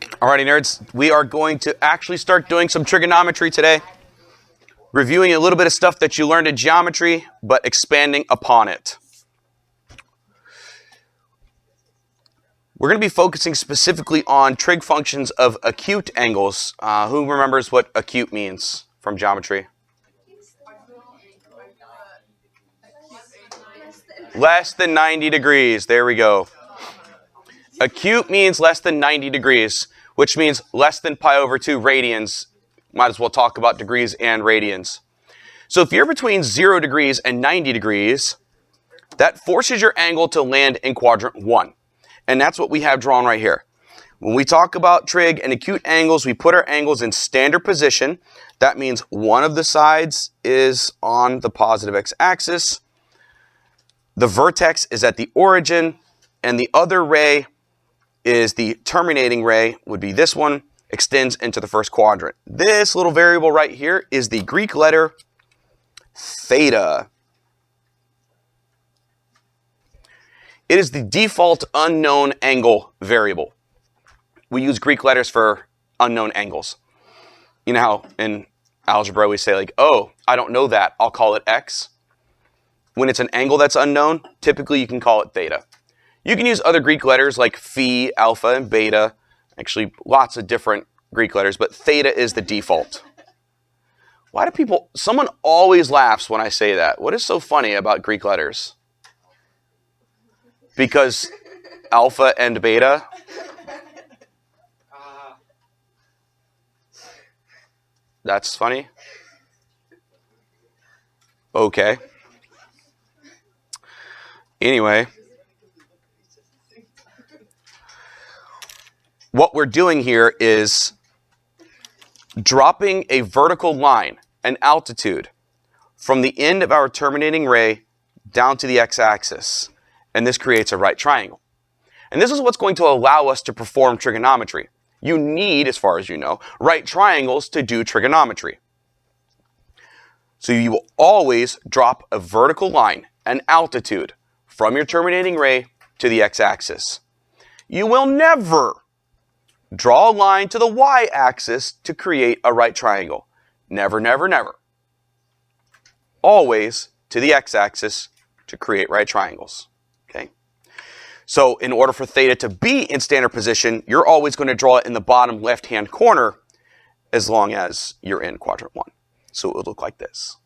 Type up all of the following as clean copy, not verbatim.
Alrighty, nerds, we are going to actually start doing some trigonometry today. Reviewing a little bit of stuff that you learned in geometry, but expanding upon it. We're going to be focusing specifically on trig functions of acute angles. Who remembers what acute means from geometry? Less than 90 degrees. There we go. Acute means less than 90 degrees, which means less than pi over 2 radians. Might as well talk about degrees and radians. So if you're between 0 degrees and 90 degrees, that forces your angle to land in quadrant 1. And that's what we have drawn right here. When we talk about trig and acute angles, we put our angles in standard position. That means one of the sides is on the positive x-axis. The vertex is at the origin, and the other ray is the terminating ray, would be this one, extends into the first quadrant. This little variable right here is the Greek letter theta. It is the default unknown angle variable. We use Greek letters for unknown angles. You know how in algebra we say like, oh, I don't know that, I'll call it x. When it's an angle that's unknown, typically you can call it theta. You can use other Greek letters like phi, alpha, and beta. Actually, lots of different Greek letters, but theta is the default. Why do people, someone always laughs when I say that. What is so funny about Greek letters? Because alpha and beta? That's funny? Okay. Anyway. What we're doing here is dropping a vertical line, an altitude, from the end of our terminating ray down to the x-axis. And this creates a right triangle. And this is what's going to allow us to perform trigonometry. You need, as far as you know, right triangles to do trigonometry. So you will always drop a vertical line, an altitude, from your terminating ray to the x-axis. You will never draw a line to the y-axis to create a right triangle. Never, never, never. Always to the x-axis to create right triangles. Okay? So in order for theta to be in standard position, you're always going to draw it in the bottom left-hand corner as long as you're in quadrant 1. So it would look like this.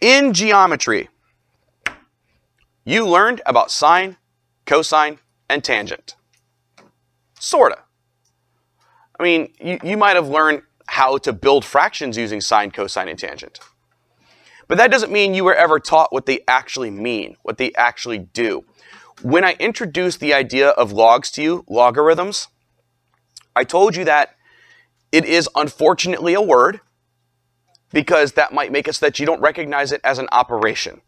In geometry, you learned about sine, cosine, and tangent. Sorta. I mean, you might have learned how to build fractions using sine, cosine, and tangent. But that doesn't mean you were ever taught what they actually mean, what they actually do. When I introduced the idea of logs to you, logarithms, I told you that it is unfortunately a word because that might make it so that you don't recognize it as an operation.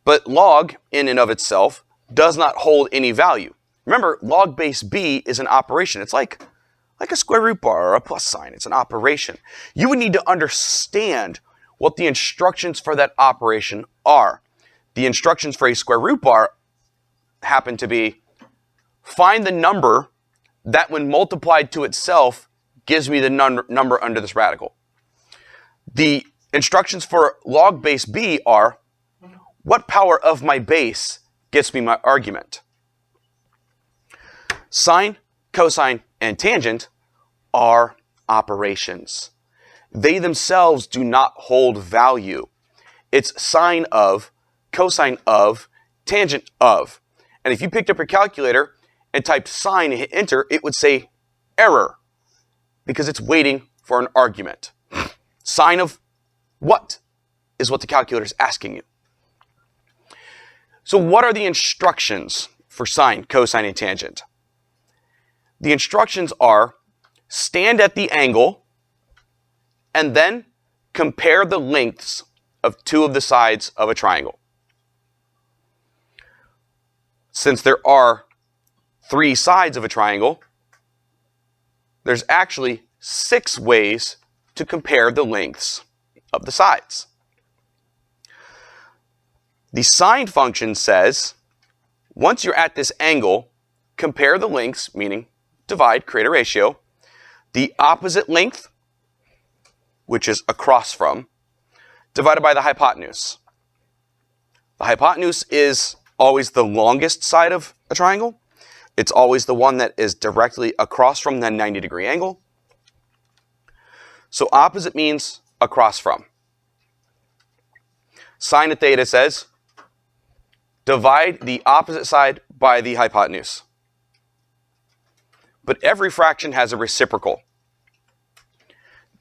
But log, in and of itself, does not hold any value. Remember, log base b is an operation. It's like a square root bar or a plus sign. It's an operation. You would need to understand what the instructions for that operation are. The instructions for a square root bar happen to be, find the number that when multiplied to itself gives me the number under this radical. The instructions for log base b are, what power of my base gets me my argument? Sine, cosine, and tangent are operations. They themselves do not hold value. It's sine of, cosine of, tangent of. And if you picked up your calculator and typed sine and hit enter, it would say error because it's waiting for an argument. Sine of what is what the calculator is asking you. So what are the instructions for sine, cosine, and tangent? The instructions are stand at the angle and then compare the lengths of two of the sides of a triangle. Since there are 3 sides of a triangle, there's actually 6 ways to compare the lengths of the sides. The sine function says, once you're at this angle, compare the lengths, meaning divide, create a ratio, the opposite length, which is across from, divided by the hypotenuse. The hypotenuse is always the longest side of a triangle. It's always the one that is directly across from the 90-degree angle. So opposite means across from. Sine of theta says divide the opposite side by the hypotenuse. But every fraction has a reciprocal.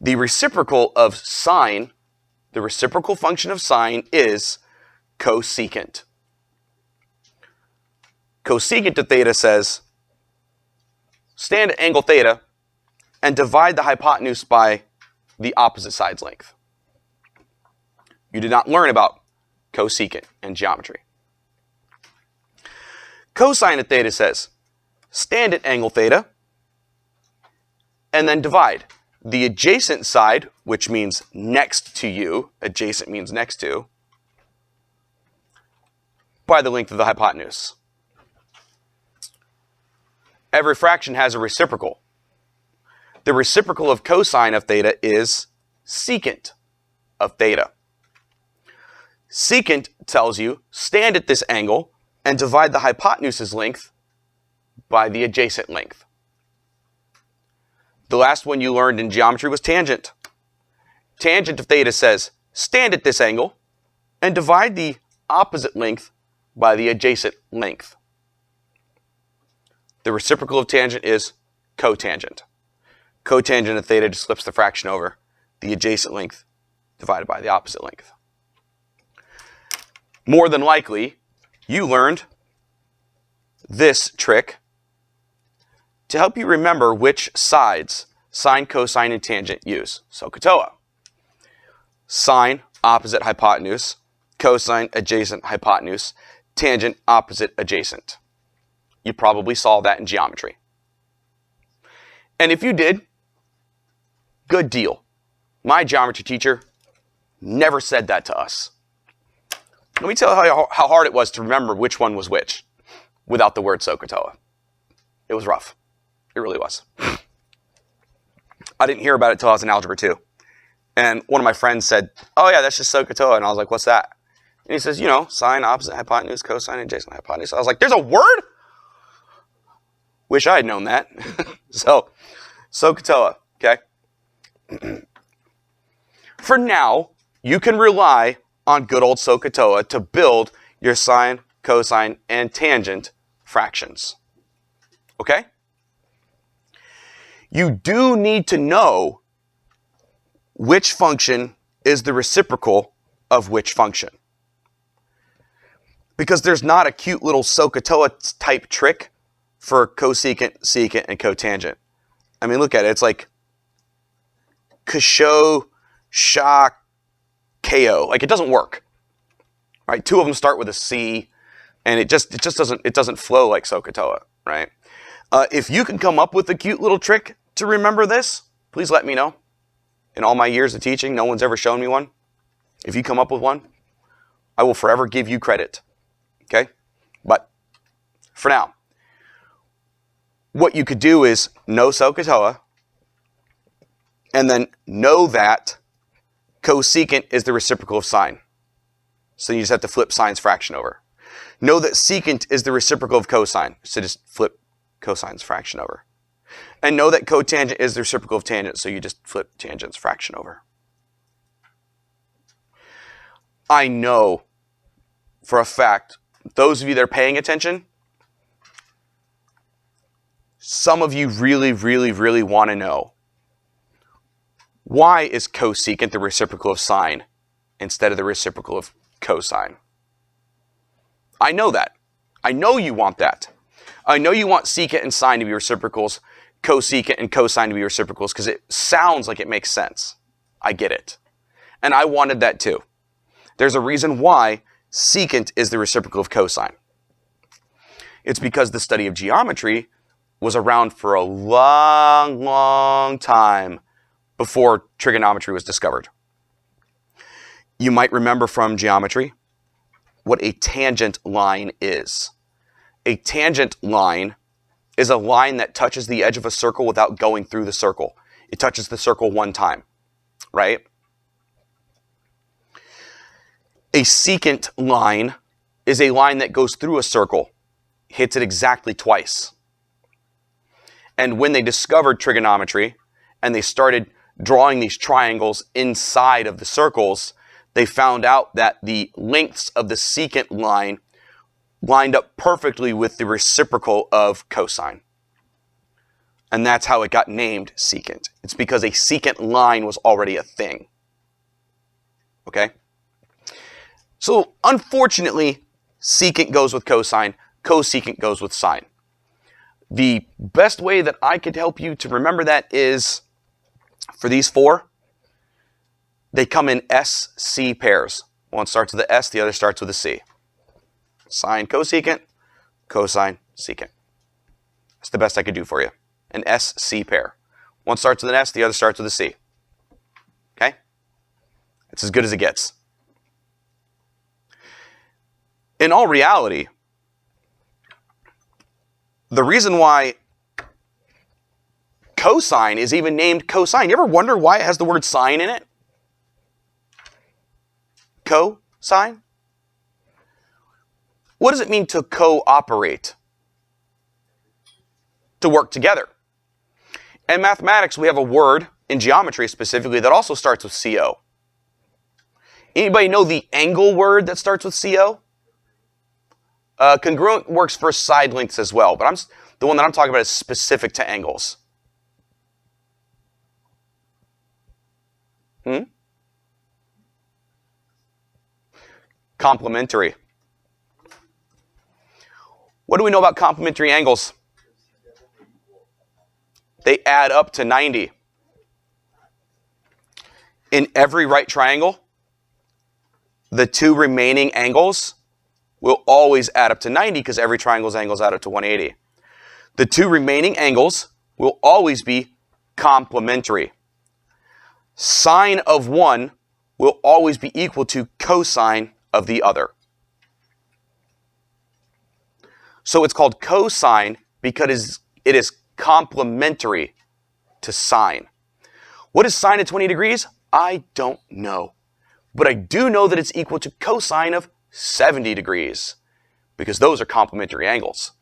The reciprocal of sine, the reciprocal function of sine is cosecant. Cosecant of theta says stand at angle theta and divide the hypotenuse by the opposite side's length. You did not learn about cosecant in geometry. Cosine of theta says stand at angle theta and then divide the adjacent side, which means next to you, adjacent means next to, by the length of the hypotenuse. Every fraction has a reciprocal. The reciprocal of cosine of theta is secant of theta. Secant tells you stand at this angle and divide the hypotenuse's length by the adjacent length. The last one you learned in geometry was tangent. Tangent of theta says stand at this angle and divide the opposite length by the adjacent length. The reciprocal of tangent is cotangent. Cotangent of theta just flips the fraction over the adjacent length divided by the opposite length. More than likely, you learned this trick to help you remember which sides sine, cosine, and tangent use. SOHCAHTOA. Sine, opposite hypotenuse. Cosine, adjacent hypotenuse. Tangent, opposite adjacent. You probably saw that in geometry. And if you did, good deal. My geometry teacher never said that to us. Let me tell you how hard it was to remember which one was which without the word SOHCAHTOA. It was rough. It really was. I didn't hear about it until I was in Algebra 2. And one of my friends said, oh yeah, that's just SOHCAHTOA. And I was like, what's that? And he says, you know, sine, opposite hypotenuse, cosine, adjacent hypotenuse. I was like, there's a word? Wish I had known that. So, SOHCAHTOA, okay? For now, you can rely on good old SOHCAHTOA to build your sine, cosine, and tangent fractions. Okay? You do need to know which function is the reciprocal of which function. Because there's not a cute little SOHCAHTOA type trick for cosecant, secant, and cotangent. I mean, look at it. It's like Kasho, Sha, Ko. Like, it doesn't work. Right? Two of them start with a C, and it just doesn't flow like SOHCAHTOA, right? If you can come up with a cute little trick to remember this, please let me know. In all my years of teaching, no one's ever shown me one. If you come up with one, I will forever give you credit. Okay? But for now, what you could do is know SOHCAHTOA and then know that cosecant is the reciprocal of sine. So you just have to flip sine's fraction over. Know that secant is the reciprocal of cosine. So just flip cosine's fraction over. And know that cotangent is the reciprocal of tangent. So you just flip tangent's fraction over. I know for a fact, those of you that are paying attention, some of you really, really, really want to know, why is cosecant the reciprocal of sine instead of the reciprocal of cosine? I know that. I know you want that. I know you want secant and sine to be reciprocals, cosecant and cosine to be reciprocals, because it sounds like it makes sense. I get it. And I wanted that too. There's a reason why secant is the reciprocal of cosine. It's because the study of geometry was around for a long, long time before trigonometry was discovered. You might remember from geometry what a tangent line is. A tangent line is a line that touches the edge of a circle without going through the circle. It touches the circle one time, right? A secant line is a line that goes through a circle, hits it exactly twice. And when they discovered trigonometry and they started drawing these triangles inside of the circles, they found out that the lengths of the secant line lined up perfectly with the reciprocal of cosine. And that's how it got named secant. It's because a secant line was already a thing. Okay? So unfortunately, secant goes with cosine, cosecant goes with sine. The best way that I could help you to remember that is, for these four, they come in SC pairs. One starts with a S, the other starts with a C. Sine, cosecant, cosine, secant. That's the best I could do for you. An SC pair. One starts with an S, the other starts with a C. Okay? It's as good as it gets. In all reality, the reason why cosine is even named cosine, you ever wonder why it has the word sine in it? Cosine? What does it mean to cooperate? To work together. In mathematics, we have a word, in geometry specifically, that also starts with CO. Anybody know the angle word that starts with CO? Congruent works for side lengths as well, but the one that I'm talking about is specific to angles. Complementary. What do we know about complementary angles? They add up to 90. In every right triangle, the two remaining angles will always add up to 90 because every triangle's angles add up to 180. The two remaining angles will always be complementary. Sine of one will always be equal to cosine of the other. So it's called cosine because it is complementary to sine. What is sine of 20 degrees? I don't know. But I do know that it's equal to cosine of 70 degrees because those are complementary angles.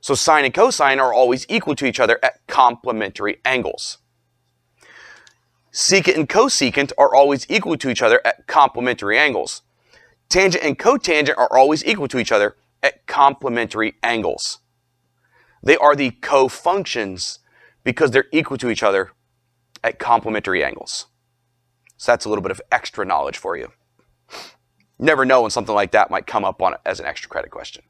So sine and cosine are always equal to each other at complementary angles. Secant and cosecant are always equal to each other at complementary angles. Tangent and cotangent are always equal to each other at complementary angles. They are the cofunctions because they're equal to each other at complementary angles. So that's a little bit of extra knowledge for you. Never know when something like that might come up on it as an extra credit question.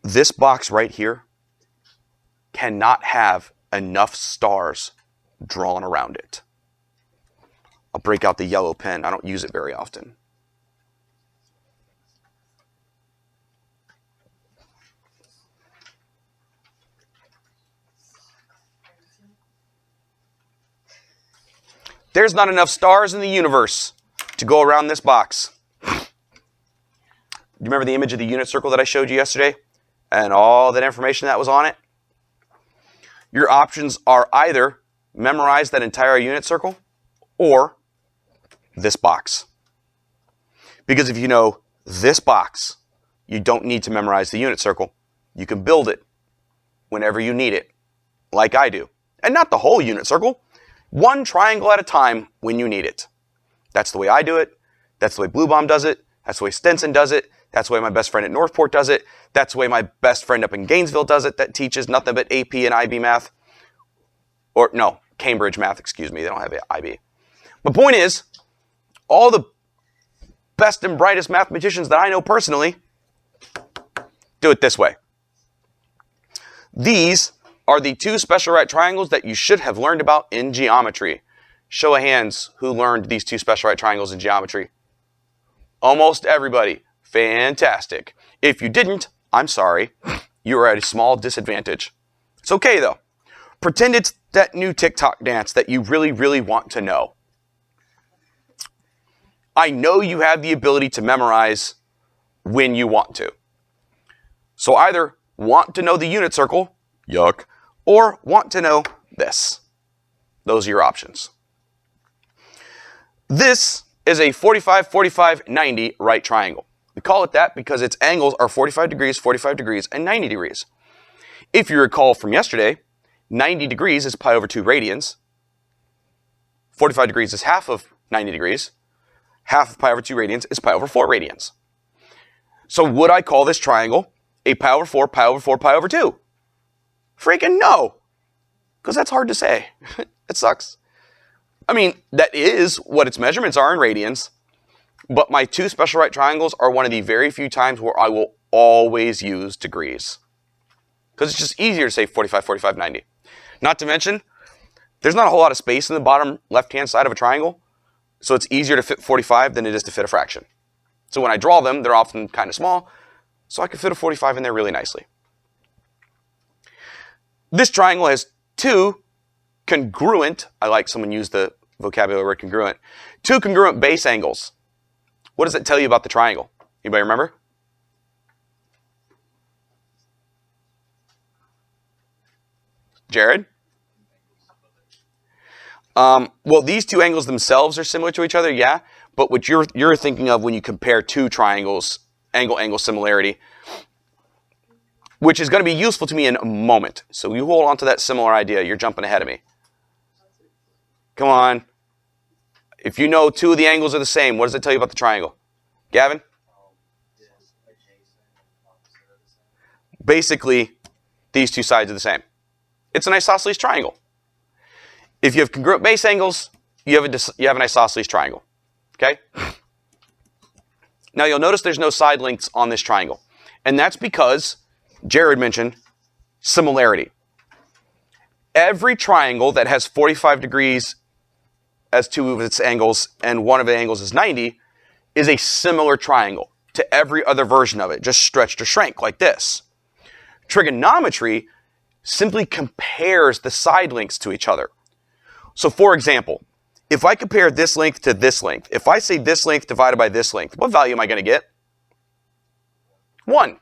This box right here cannot have enough stars drawn around it. I'll break out the yellow pen. I don't use it very often. There's not enough stars in the universe to go around this box. You remember the image of the unit circle that I showed you yesterday? And all that information that was on it? Your options are either memorize that entire unit circle or this box. Because if you know this box, you don't need to memorize the unit circle. You can build it whenever you need it, like I do. And not the whole unit circle. One triangle at a time when you need it. That's the way I do it. That's the way Blue Bomb does it. That's the way Stenson does it. That's the way my best friend at Northport does it. That's the way my best friend up in Gainesville does it that teaches nothing but AP and IB math. Or no, Cambridge math, excuse me. They don't have IB. My point is, all the best and brightest mathematicians that I know personally do it this way. These are the two special right triangles that you should have learned about in geometry. Show of hands who learned these two special right triangles in geometry. Almost everybody. Fantastic. If you didn't, I'm sorry. You are at a small disadvantage. It's okay though. Pretend it's that new TikTok dance that you really, really want to know. I know you have the ability to memorize when you want to. So either want to know the unit circle, yuck, or want to know this. Those are your options. This is a 45, 45, 90 right triangle. We call it that because its angles are 45 degrees, and 90 degrees. If you recall from yesterday, 90 degrees is pi over 2 radians. 45 degrees is half of 90 degrees. Half of pi over 2 radians is pi over 4 radians. So would I call this triangle a pi over 4, pi over 4, pi over 2? Freaking no! Because that's hard to say. It sucks. I mean, that is what its measurements are in radians, but my two special right triangles are one of the very few times where I will always use degrees. Because it's just easier to say 45, 45, 90. Not to mention, there's not a whole lot of space in the bottom left-hand side of a triangle, so it's easier to fit 45 than it is to fit a fraction. So when I draw them, they're often kind of small, so I can fit a 45 in there really nicely. This triangle has two congruent, I like someone used the vocabulary word congruent, two congruent base angles. What does it tell you about the triangle? Anybody remember? Jared? Well, these two angles themselves are similar to each other, yeah, but what you're thinking of when you compare two triangles, angle-angle similarity, which is going to be useful to me in a moment. So you hold on to that similar idea. You're jumping ahead of me. Come on. If you know two of the angles are the same, what does it tell you about the triangle? Gavin? Basically, these two sides are the same. It's an isosceles triangle. If you have congruent base angles, you have an isosceles triangle. Okay? Now you'll notice there's no side lengths on this triangle. And that's because Jared mentioned similarity. Every triangle that has 45 degrees as two of its angles and one of the angles is 90 is a similar triangle to every other version of it, just stretched or shrank like this. Trigonometry simply compares the side lengths to each other. So for example, if I compare this length to this length, if I say this length divided by this length, what value am I going to get? 1.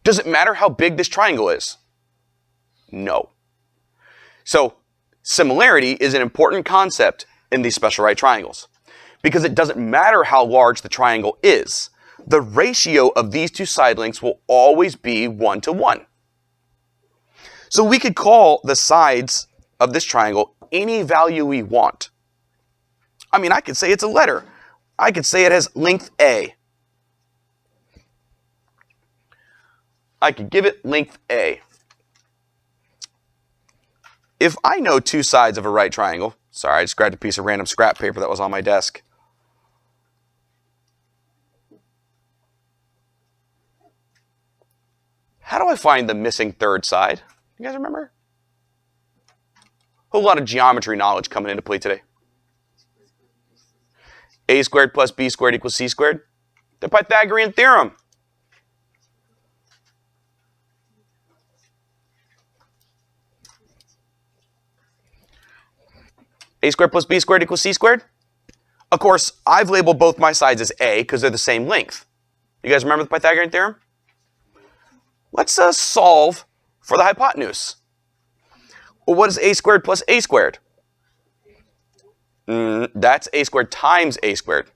Does it matter how big this triangle is? No. So similarity is an important concept in these special right triangles because it doesn't matter how large the triangle is. The ratio of these two side lengths will always be 1 to 1. So we could call the sides of this triangle any value we want. I mean, I could say it's a letter. I could say it has length A. I could give it length A. If I know two sides of a right triangle, sorry, I just grabbed a piece of random scrap paper that was on my desk. How do I find the missing third side? You guys remember? A whole lot of geometry knowledge coming into play today. A squared plus B squared equals C squared. The Pythagorean theorem. A squared plus B squared equals C squared. Of course, I've labeled both my sides as A because they're the same length. You guys remember the Pythagorean theorem? Let's solve for the hypotenuse. Well, what is A squared plus A squared? That's A squared times A squared.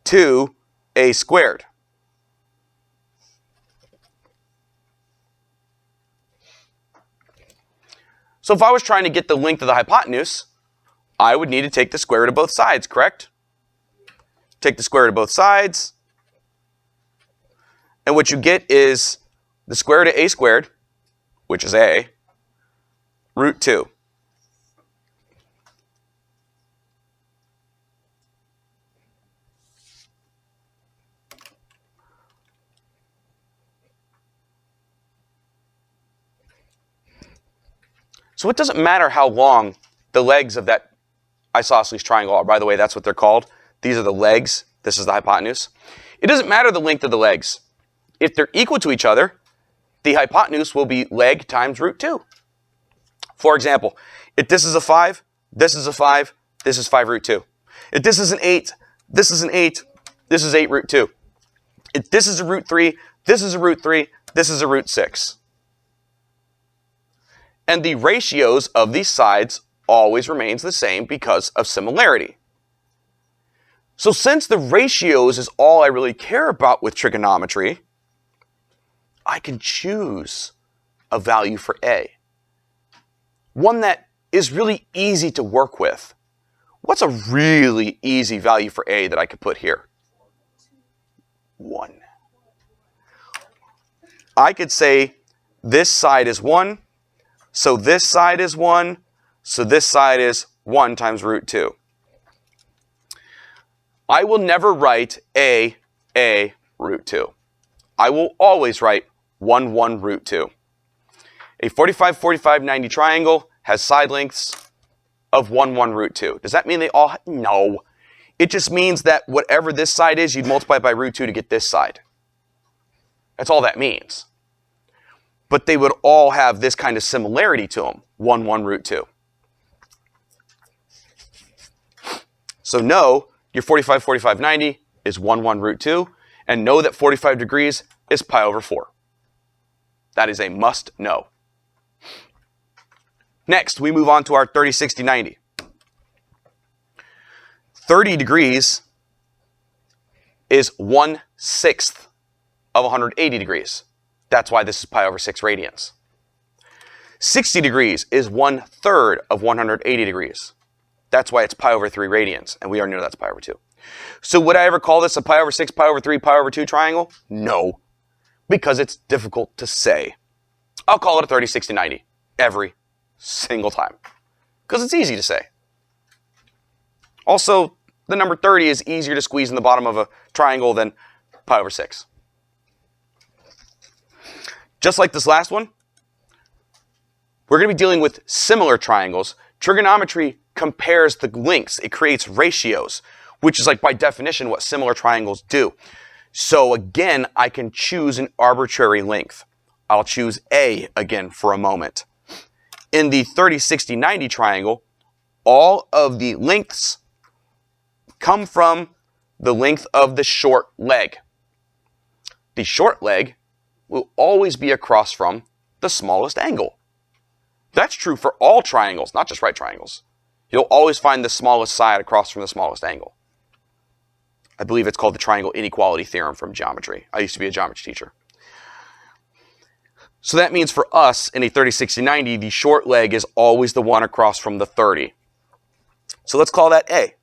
2A squared. So if I was trying to get the length of the hypotenuse, I would need to take the square root of both sides, correct? Take the square root of both sides. And what you get is the square root of A squared, which is A, root 2. So it doesn't matter how long the legs of that isosceles triangle are. By the way, that's what they're called. These are the legs. This is the hypotenuse. It doesn't matter the length of the legs. If they're equal to each other, the hypotenuse will be leg times root 2. For example, if this is a 5, this is a 5, this is 5 root 2. If this is an 8, this is an 8, this is 8 root 2. If this is a root 3, this is a root 3, this is a root 6. And the ratios of these sides always remains the same because of similarity. So since the ratios is all I really care about with trigonometry, I can choose a value for A. One that is really easy to work with. What's a really easy value for A that I could put here? 1. I could say this side is 1, so this side is 1, so this side is 1 times root 2. I will never write A root 2. I will always write 1, 1 root 2. A 45, 45, 90 triangle has side lengths of 1, 1 root 2. Does that mean they all? No. It just means that whatever this side is, you'd multiply by root 2 to get this side. That's all that means. But they would all have this kind of similarity to them, 1, 1 root 2. So no, your 45, 45, 90 is 1, 1 root 2, and know that 45 degrees is pi over 4. That is a must know. Next, we move on to our 30, 60, 90. 30 degrees is 1/6 of 180 degrees. That's why this is pi over 6 radians. 60 degrees is 1/3 of 180 degrees. That's why it's pi over 3 radians, and we already know that's pi over 2. So would I ever call this a pi over 6, pi over 3, pi over 2 triangle? No, because it's difficult to say. I'll call it a 30, 60, 90 every single time, because it's easy to say. Also, the number 30 is easier to squeeze in the bottom of a triangle than pi over 6. Just like this last one, we're going to be dealing with similar triangles. Trigonometry compares the lengths. It creates ratios, which is like by definition what similar triangles do. So again, I can choose an arbitrary length. I'll choose A again for a moment. In the 30, 60, 90 triangle, all of the lengths come from the length of the short leg. The short leg will always be across from the smallest angle. That's true for all triangles, not just right triangles. You'll always find the smallest side across from the smallest angle. I believe it's called the triangle inequality theorem from geometry. I used to be a geometry teacher. So that means for us in a 30, 60, 90, the short leg is always the one across from the 30. So let's call that A.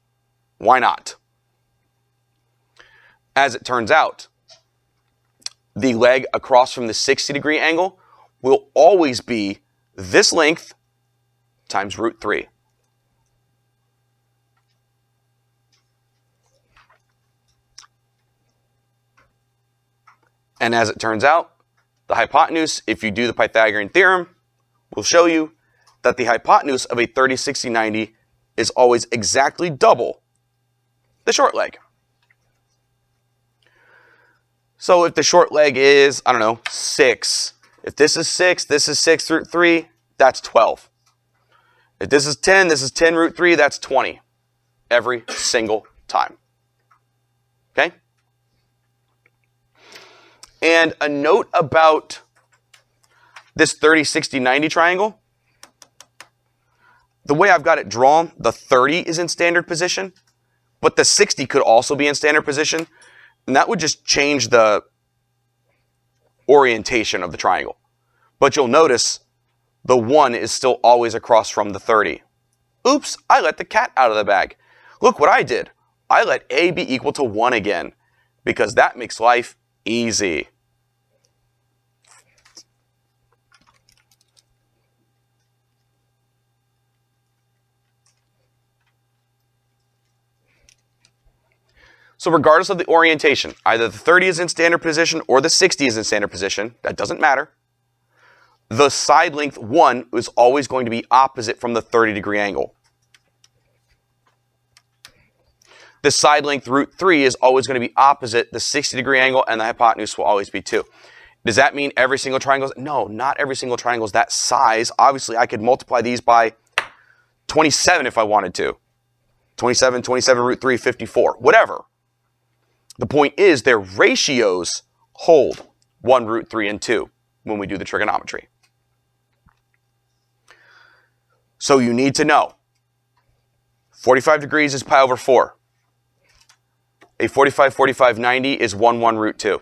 Why not? As it turns out, the leg across from the 60-degree angle will always be this length times root 3. And as it turns out, the hypotenuse, if you do the Pythagorean theorem, will show you that the hypotenuse of a 30, 60, 90 is always exactly double the short leg. So if the short leg is, I don't know, 6, if this is 6 root 3, that's 12. If this is 10 root 3, that's 20 every single time. Okay? And a note about this 30, 60, 90 triangle. The way I've got it drawn, the 30 is in standard position, but the 60 could also be in standard position. And that would just change the orientation of the triangle. But you'll notice the 1 is still always across from the 30. Oops, I let the cat out of the bag. Look what I did. I let A be equal to 1 again, because that makes life easy. So regardless of the orientation, either the 30 is in standard position or the 60 is in standard position, that doesn't matter. The side length 1 is always going to be opposite from the 30-degree angle. The side length root 3 is always going to be opposite the 60-degree angle, and the hypotenuse will always be 2. Does that mean every single triangle? No, not every single triangle is that size. Obviously, I could multiply these by 27 if I wanted to. 27, 27 root 3, 54, whatever. The point is their ratios hold 1 root 3 and 2 when we do the trigonometry. So you need to know 45 degrees is pi over 4. A 45, 45, 90 is 1, 1 root 2.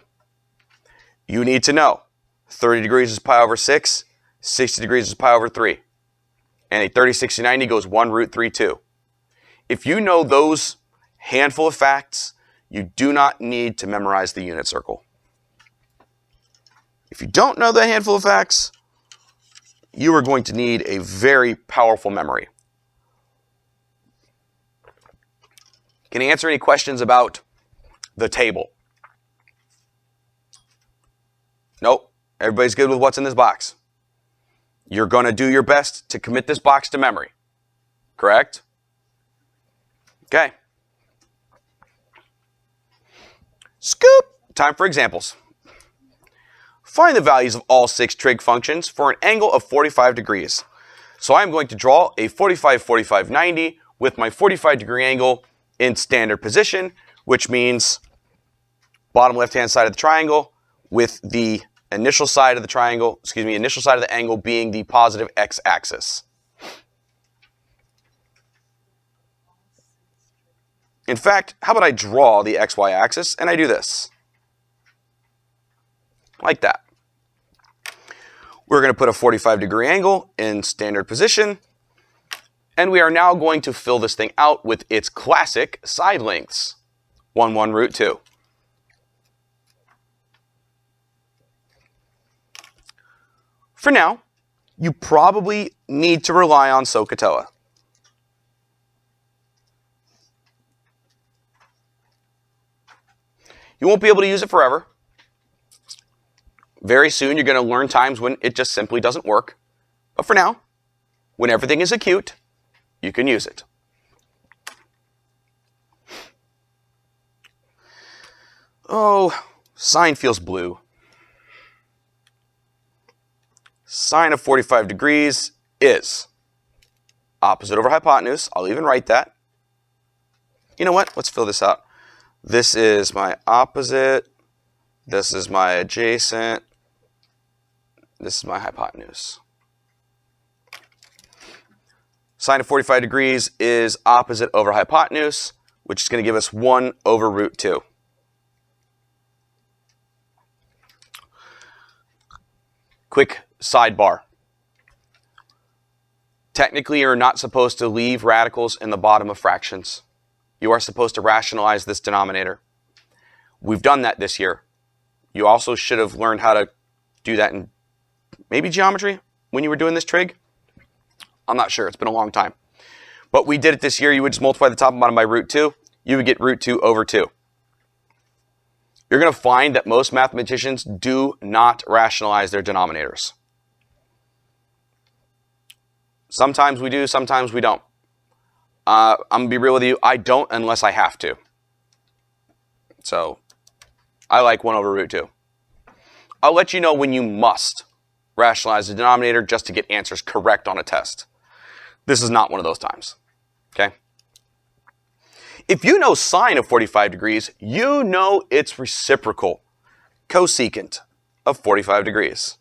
You need to know 30 degrees is pi over 6, 60 degrees is pi over 3. And a 30, 60, 90 goes 1 root 3, 2. If you know those handful of facts, you do not need to memorize the unit circle. If you don't know that handful of facts, you are going to need a very powerful memory. Can you answer any questions about the table? Nope. Everybody's good with what's in this box. You're going to do your best to commit this box to memory. Correct? Okay. Scoop! Time for examples. Find the values of all 6 trig functions for an angle of 45 degrees. So I'm going to draw a 45, 45, 90 with my 45 degree angle in standard position, which means bottom left-hand side of the triangle with the initial side of the triangle, initial side of the angle being the positive x-axis. In fact, how about I draw the xy axis and I do this? Like that. We're going to put a 45 degree angle in standard position, and we are now going to fill this thing out with its classic side lengths. 1, 1 root 2. For now, you probably need to rely on SOHCAHTOA. You won't be able to use it forever. Very soon you're going to learn times when it just simply doesn't work. But for now, when everything is acute, you can use it. Oh, sine feels blue. Sine of 45 degrees is opposite over hypotenuse. I'll even write that. You know what? Let's fill this out. This is my opposite. This is my adjacent. This is my hypotenuse. Sine of 45 degrees is opposite over hypotenuse, which is going to give us 1 over root 2. Quick sidebar. Technically, you're not supposed to leave radicals in the bottom of fractions. You are supposed to rationalize this denominator. We've done that this year. You also should have learned how to do that in maybe geometry when you were doing this trig. I'm not sure. It's been a long time. But we did it this year. You would just multiply the top and bottom by root 2. You would get root 2 over 2. You're going to find that most mathematicians do not rationalize their denominators. Sometimes we do, sometimes we don't. I'm going to be real with you. I don't unless I have to. So I like 1 over root 2. I'll let you know when you must rationalize the denominator just to get answers correct on a test. This is not one of those times. Okay? If you know sine of 45 degrees, you know its reciprocal, cosecant of 45 degrees.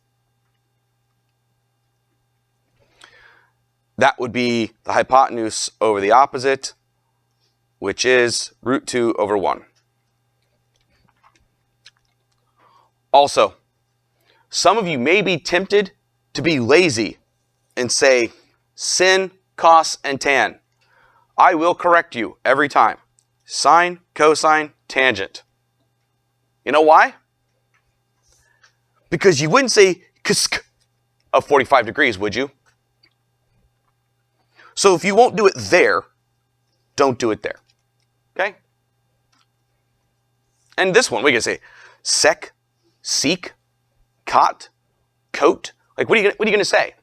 That would be the hypotenuse over the opposite, which is root 2 over 1. Also, some of you may be tempted to be lazy and say sin, cos, and tan. I will correct you every time. Sine, cosine, tangent. You know why? Because you wouldn't say ksk of 45 degrees, would you? So if you won't do it there, don't do it there. Okay? And this one, we can say sec, seek, cot, coat. Like, what are you going to say?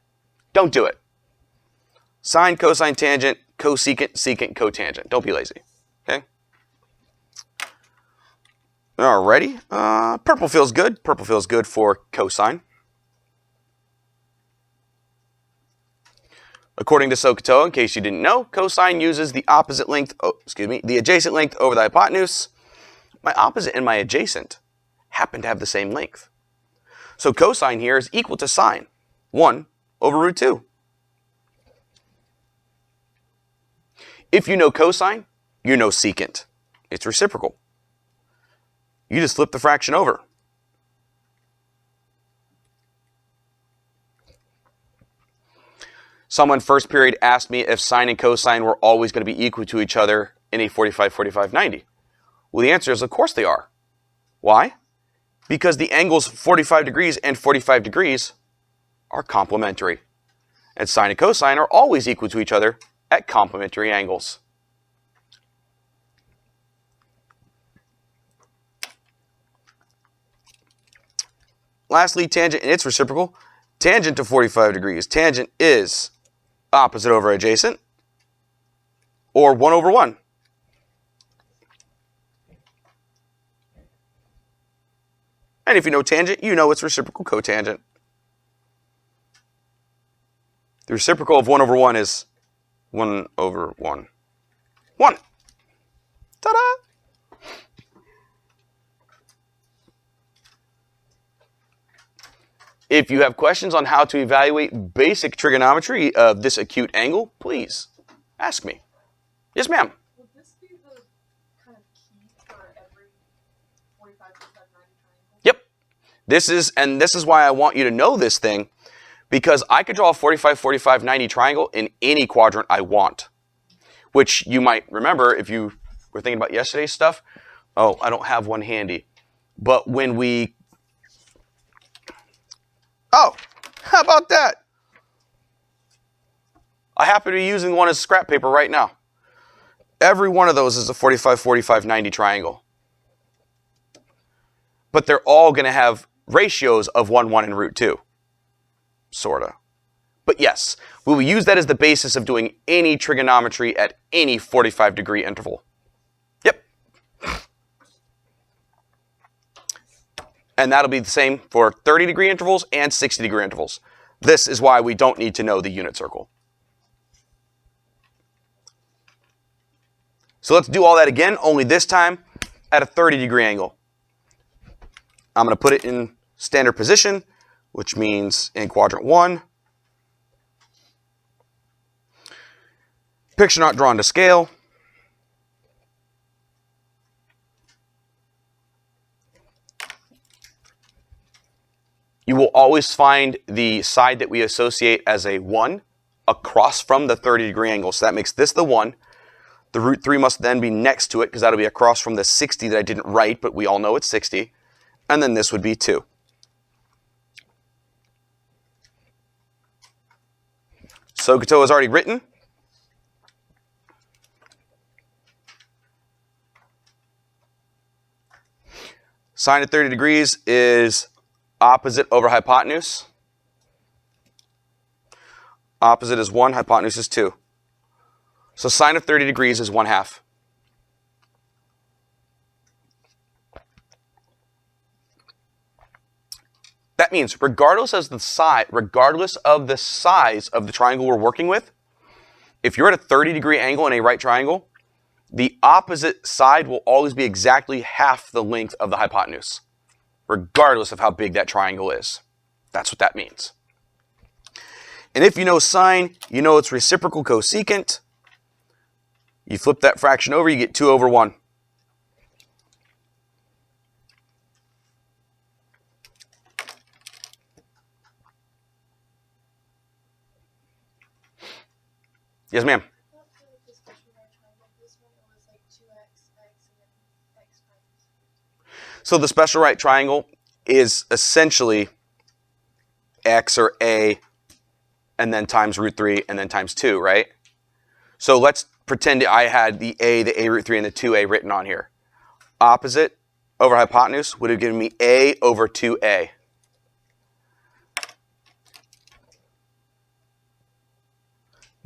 Don't do it. Sine, cosine, tangent, cosecant, secant, cotangent. Don't be lazy. Okay? Alrighty. Purple feels good. Purple feels good for cosine. According to SOHCAHTOA, in case you didn't know, cosine uses the opposite length, the adjacent length over the hypotenuse. My opposite and my adjacent happen to have the same length. So cosine here is equal to sine, 1 over root 2. If you know cosine, you know secant. It's reciprocal. You just flip the fraction over. Someone first period asked me if sine and cosine were always going to be equal to each other in a 45-45-90. Well, the answer is of course they are. Why? Because the angles 45 degrees and 45 degrees are complementary. And sine and cosine are always equal to each other at complementary angles. Lastly, tangent and its reciprocal. Tangent to 45 degrees. Tangent is opposite over adjacent, or 1 over 1. And if you know tangent, you know its reciprocal cotangent. The reciprocal of 1 over 1 is 1 over 1. 1. Ta-da! If you have questions on how to evaluate basic trigonometry of this acute angle, please ask me. Yes, ma'am. Would this be the kind of key for every 45, 45, 90 triangle? Yep. This is why I want you to know this thing, because I could draw a 45, 45, 90 triangle in any quadrant I want, which you might remember if you were thinking about yesterday's stuff. Oh, I don't have one handy. But when we... Oh, how about that? I happen to be using one as scrap paper right now. Every one of those is a 45, 45, 90 triangle. But they're all going to have ratios of 1, 1, and root 2. Sorta. But yes, we will use that as the basis of doing any trigonometry at any 45-degree interval. Yep. And that'll be the same for 30-degree intervals and 60-degree intervals. This is why we don't need to know the unit circle. So let's do all that again, only this time at a 30-degree angle. I'm going to put it in standard position, which means in quadrant 1. Picture not drawn to scale. You will always find the side that we associate as a 1 across from the 30-degree angle. So that makes this the 1. The root 3 must then be next to it, because that'll be across from the 60 that I didn't write, but we all know it's 60. And then this would be 2. SOHCAHTOA is already written. Sine of 30 degrees is opposite over hypotenuse. Opposite is 1, hypotenuse is 2. So sine of 30 degrees is 1/2. That means regardless of the size of the triangle we're working with, if you're at a 30-degree angle in a right triangle, the opposite side will always be exactly half the length of the hypotenuse, regardless of how big that triangle is. That's what that means. And if you know sine, you know it's reciprocal cosecant. You flip that fraction over, you get 2 over 1. Yes, ma'am. So the special right triangle is essentially x or a, and then times root 3, and then times 2, right? So let's pretend I had the a root 3, and the 2a written on here. Opposite over hypotenuse would have given me a over 2a.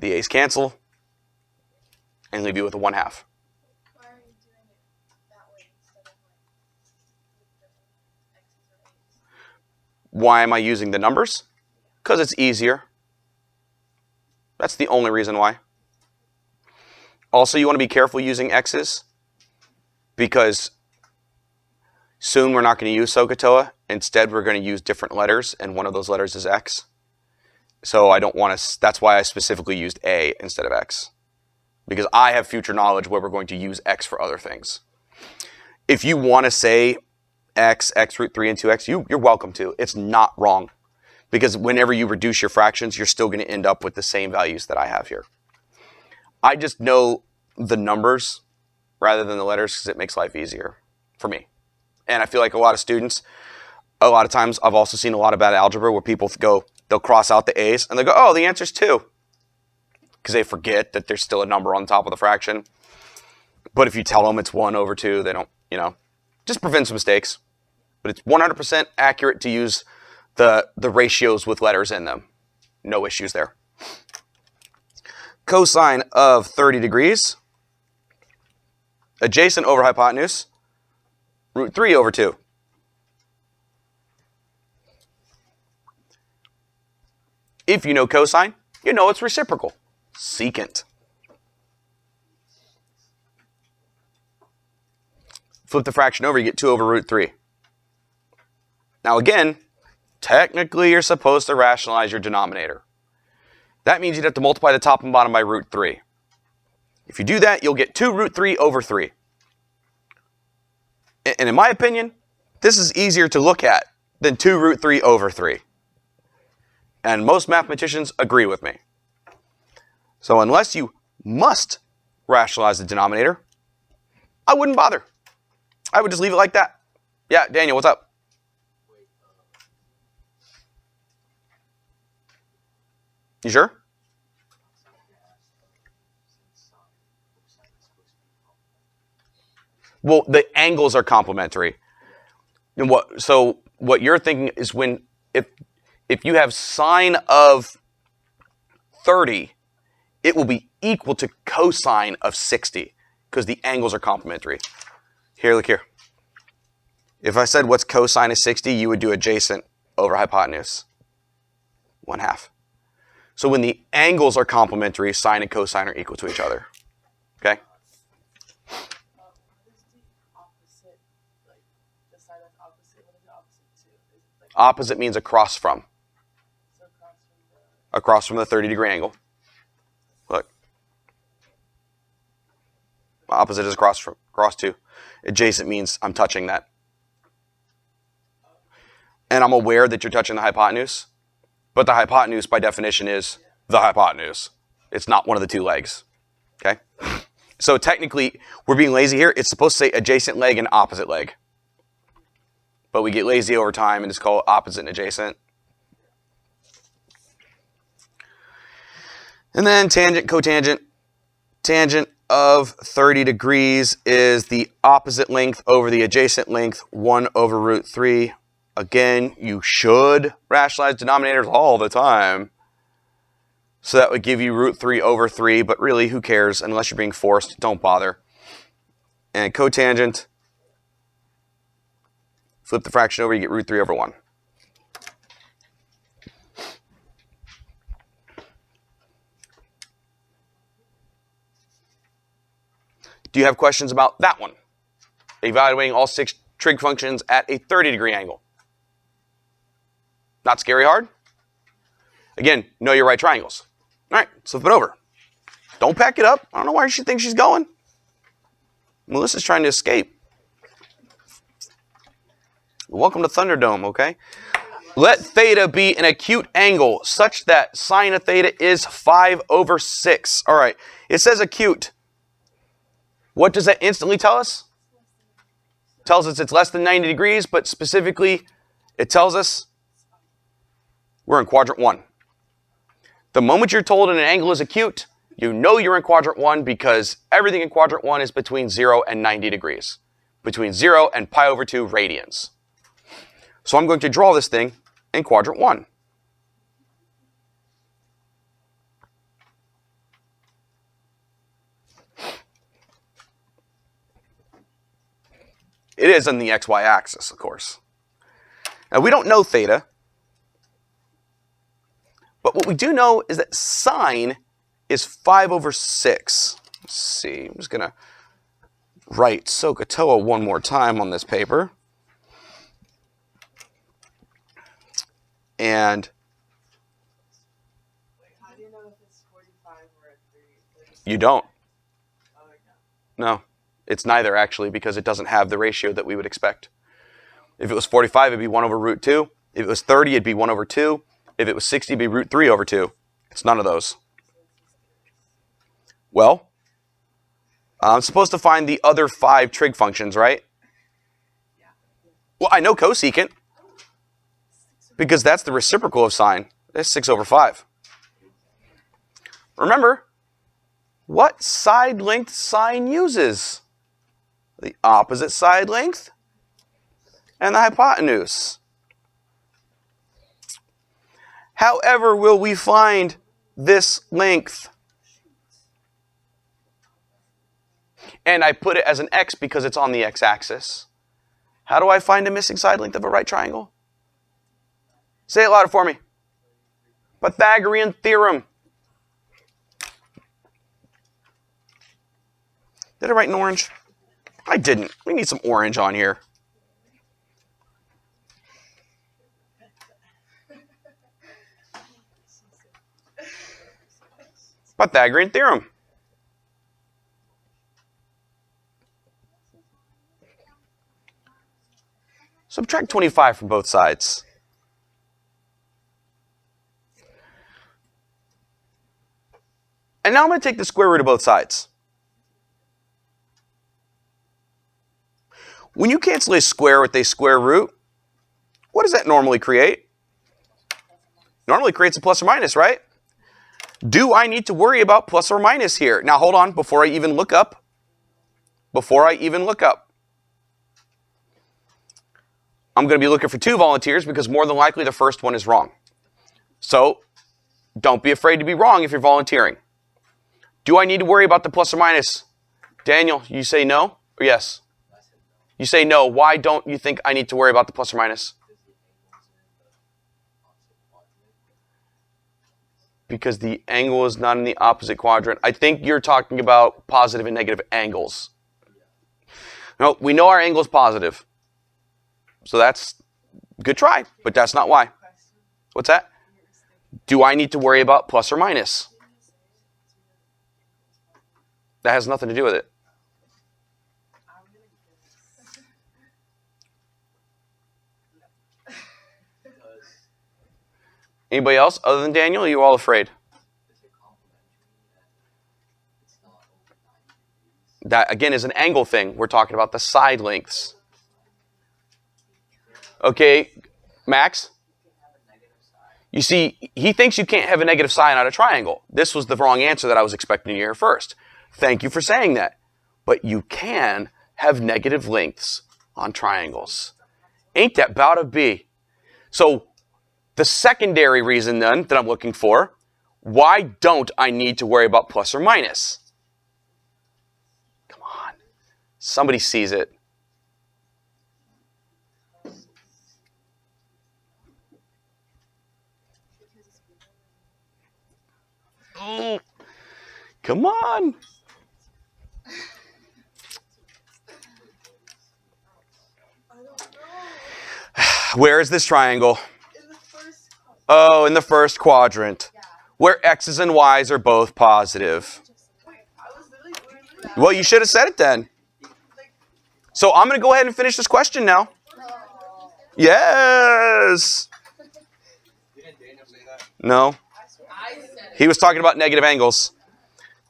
The a's cancel and leave you with a 1/2. Why are you doing it that way instead of like the x's or a's? Why am I using the numbers? Because it's easier. That's the only reason why. Also, you want to be careful using x's because soon we're not going to use SOHCAHTOA. Instead, we're going to use different letters, and one of those letters is x. So I don't want to, that's why I specifically used a instead of x. Because I have future knowledge where we're going to use x for other things. If you want to say x root 3, and 2x, you're welcome to. It's not wrong. Because whenever you reduce your fractions, you're still going to end up with the same values that I have here. I just know the numbers rather than the letters because it makes life easier for me. And I feel like a lot of students, a lot of times I've also seen a lot of bad algebra where people go, they'll cross out the a's and they go, oh, the answer's 2. Because they forget that there's still a number on top of the fraction. But if you tell them it's 1 over 2, they don't, just prevents mistakes. But it's 100% accurate to use the ratios with letters in them. No issues there. Cosine of 30 degrees, adjacent over hypotenuse, root 3 over 2. If you know cosine, you know it's reciprocal. Secant. Flip the fraction over, you get 2 over root 3. Now again, technically you're supposed to rationalize your denominator. That means you'd have to multiply the top and bottom by root 3. If you do that, you'll get 2 root 3 over 3. And in my opinion, this is easier to look at than 2 root 3 over 3. And most mathematicians agree with me. So unless you must rationalize the denominator, I wouldn't bother. I would just leave it like that. Yeah, Daniel, what's up? You sure? Well, the angles are complementary. And what you're thinking is when if you have sine of 30, it will be equal to cosine of 60 because the angles are complementary. Here, look here. If I said what's cosine of 60, you would do adjacent over hypotenuse. 1/2. So when the angles are complementary, sine and cosine are equal to each other. Okay? What is the opposite? Like the side that's opposite. What is the opposite to? Is it like Opposite means across from. so across Across from the 30-degree angle. Look. Opposite is across to. Adjacent means I'm touching that. And I'm aware that you're touching the hypotenuse. But the hypotenuse, by definition, is the hypotenuse. It's not one of the two legs. Okay? So technically, we're being lazy here. It's supposed to say adjacent leg and opposite leg. But we get lazy over time and just call it opposite and adjacent. And then tangent, cotangent. Tangent of 30 degrees is the opposite length over the adjacent length, 1 over root 3. Again, you should rationalize denominators all the time. So that would give you root 3 over 3, but really, who cares? Unless you're being forced, don't bother. And cotangent, flip the fraction over, you get root 3 over 1. Do you have questions about that one? Evaluating all 6 trig functions at a 30-degree angle. Not scary hard? Again, know your right triangles. All right, let's flip it over. Don't pack it up. I don't know where she thinks she's going. Melissa's trying to escape. Welcome to Thunderdome, okay? Let theta be an acute angle such that sine of theta is 5 over 6. All right, it says acute. What does that instantly tell us? It tells us it's less than 90 degrees, but specifically, it tells us we're in quadrant 1. The moment you're told an angle is acute, you know you're in quadrant 1 because everything in quadrant 1 is between 0 and 90 degrees. Between 0 and pi over 2 radians. So I'm going to draw this thing in quadrant 1. It is on the xy axis, of course. Now we don't know theta. But what we do know is that sine is 5 over 6. Let's see. I'm just going to write SOHCAHTOA one more time on this paper. And How do you know if it's 45 or a 3? you don't. Oh, no. No, it's neither actually, because it doesn't have the ratio that we would expect. If it was 45, it'd be 1 over root 2. If it was 30, it'd be 1 over 2. If it was 60, it'd be root 3 over 2. It's none of those. Well, I'm supposed to find the other 5 trig functions, right? Well, I know cosecant, because that's the reciprocal of sine. That's 6 over 5. Remember, what side length sine uses? The opposite side length and the hypotenuse. However, will we find this length? And I put it as an x because it's on the x-axis. How do I find a missing side length of a right triangle? Say it louder for me. Pythagorean theorem. Did I write in orange? I didn't. We need some orange on here. Pythagorean theorem. Subtract 25 from both sides. And now I'm going to take the square root of both sides. When you cancel a square with a square root, what does that normally create? Normally creates a plus or minus, right? Do I need to worry about plus or minus here? Now hold on, before I even look up. I'm going to be looking for 2 volunteers because more than likely the first one is wrong. So don't be afraid to be wrong if you're volunteering. Do I need to worry about the plus or minus? Daniel, you say no or yes? You say no. Why don't you think I need to worry about the plus or minus? Because the angle is not in the opposite quadrant. I think you're talking about positive and negative angles. No, we know our angle is positive. So that's a good try, but that's not why. What's that? Do I need to worry about plus or minus? That has nothing to do with it. Anybody else other than Daniel? Are you all afraid? That, again, is an angle thing. We're talking about the side lengths. Okay, Max? You see, he thinks you can't have a negative side on a triangle. This was the wrong answer that I was expecting to hear first. Thank you for saying that. But you can have negative lengths on triangles. Ain't that bout of B? So, the secondary reason then that I'm looking for, why don't I need to worry about plus or minus? Come on. Somebody sees it. Oh, come on. Where is this triangle? Oh, in the first quadrant, where x's and y's are both positive. Well, you should have said it then. So I'm going to go ahead and finish this question now. Yes. No. He was talking about negative angles.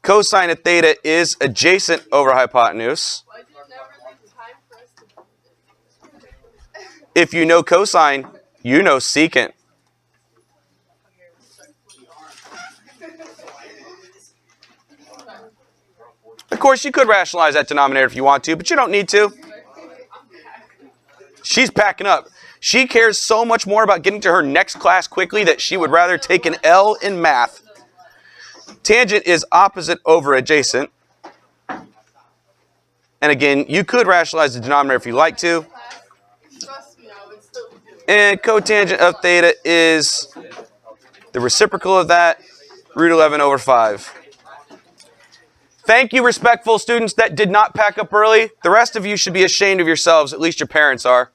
Cosine of theta is adjacent over hypotenuse. If you know cosine, you know secant. Of course, you could rationalize that denominator if you want to, but you don't need to. She's packing up. She cares so much more about getting to her next class quickly that she would rather take an L in math. Tangent is opposite over adjacent. And again, you could rationalize the denominator if you like to. And cotangent of theta is the reciprocal of that, root 11 over 5. Thank you, respectful students that did not pack up early. The rest of you should be ashamed of yourselves. At least your parents are.